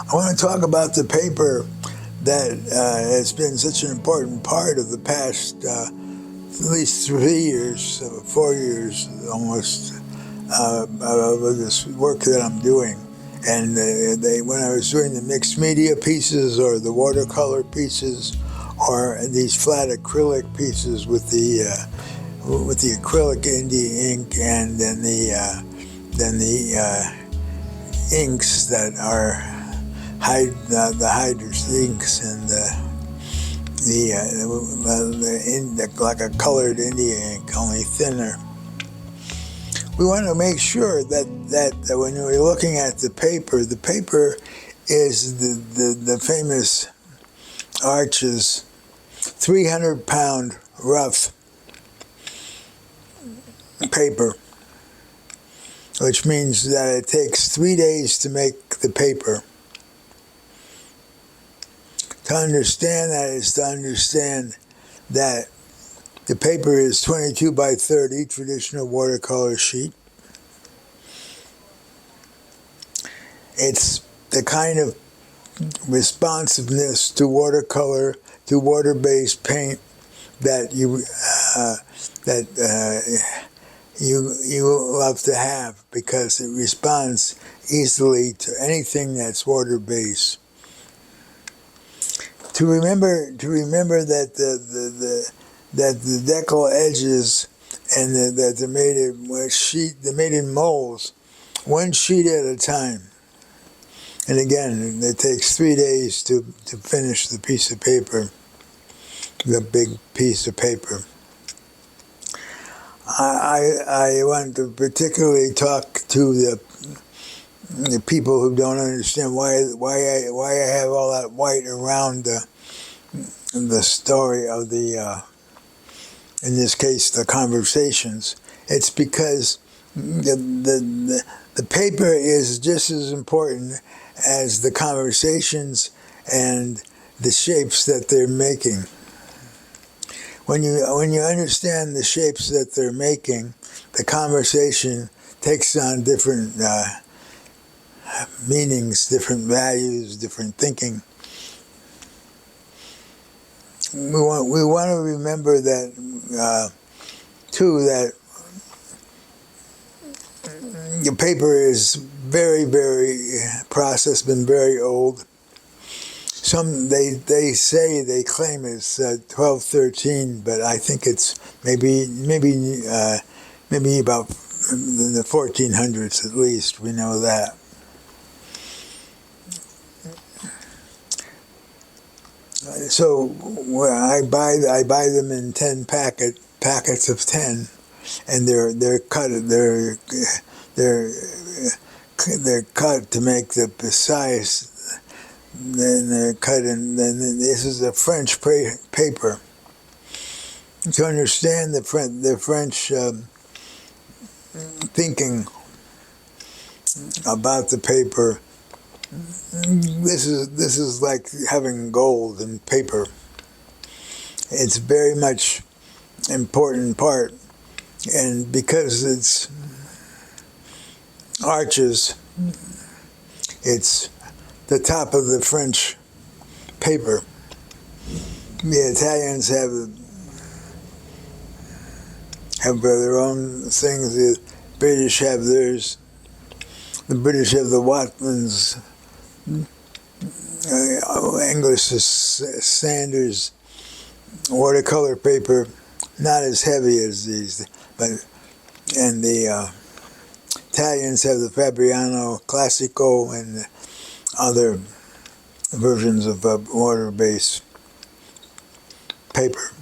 I want to talk about the paper that has been such an important part of the past at least 3 years, 4 years almost, of this work that I'm doing. And when I was doing the mixed media pieces or the watercolor pieces or these flat acrylic pieces with the acrylic India ink, and then the inks that are the Hydrous inks and like a colored India ink, only thinner. We want to make sure that when we're looking at the paper is the famous Arches 300-pound rough paper, which means that it takes 3 days to make the paper. To understand that is to understand that the paper is 22 by 30, traditional watercolor sheet. It's the kind of responsiveness to watercolor, to water-based paint that you love to have, because it responds easily to anything that's water-based. To remember that the Deckle edges and that they're made in molds, one sheet at a time. And again, it takes 3 days to finish the piece of paper, the big piece of paper. I want to particularly talk to the people who don't understand why I have all that white around the story of the in this case the conversations. It's because the paper is just as important as the conversations and the shapes that they're making. When you understand the shapes that they're making, the conversation takes on different meanings, different values, different thinking. We want to remember that too, that the paper is very, very processed, been very old. Some they claim it's 1213, but I think it's maybe about in the 1400s at least. We know that. So I buy them in 10 packets of 10, and they're cut to make the size. Then they're cut, and then this is a French paper. To understand the French thinking about the paper, this is like having gold in paper. It's very much important part, and because it's Arches, it's the top of the French paper. The Italians have their own things. The British have theirs. The British have the Watman's. English is Sanders watercolor paper, not as heavy as these, and the Italians have the Fabriano Classico and other versions of water-based paper.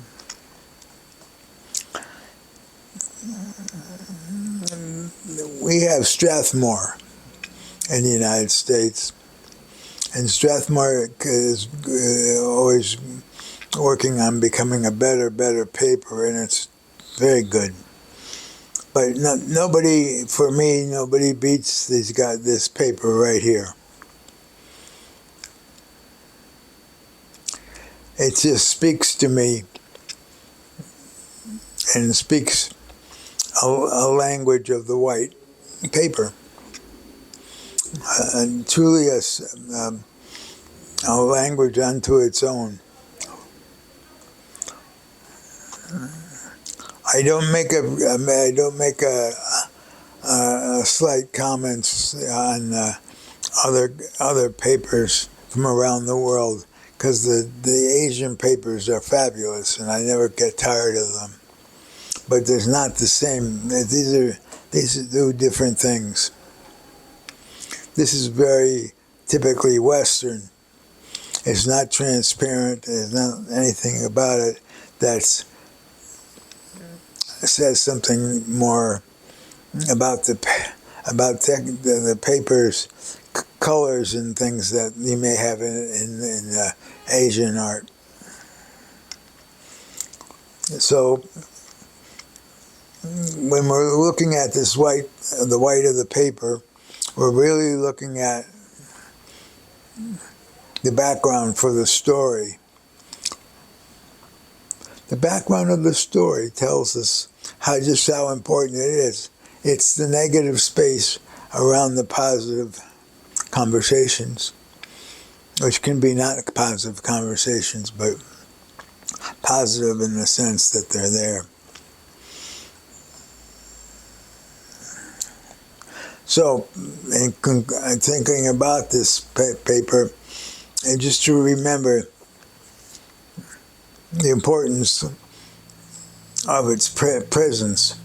We have Strathmore in the United States, and Strathmore is always working on becoming a better paper, and it's very good. But nobody beats this paper right here. It just speaks to me, and speaks a language of the white paper. truly a language unto its own. I don't make slight comments on other papers from around the world, because the Asian papers are fabulous and I never get tired of them. But there's not the same. These do different things. This is very typically Western. It's not transparent. There's not anything about it that says something more about the paper's colors and things that you may have in Asian art. So when we're looking at this the white of the paper, we're really looking at the background for the story. The background of the story tells us just how important it is. It's the negative space around the positive conversations, which can be not positive conversations, but positive in the sense that they're there. So, in thinking about this paper, and just to remember the importance of its presence.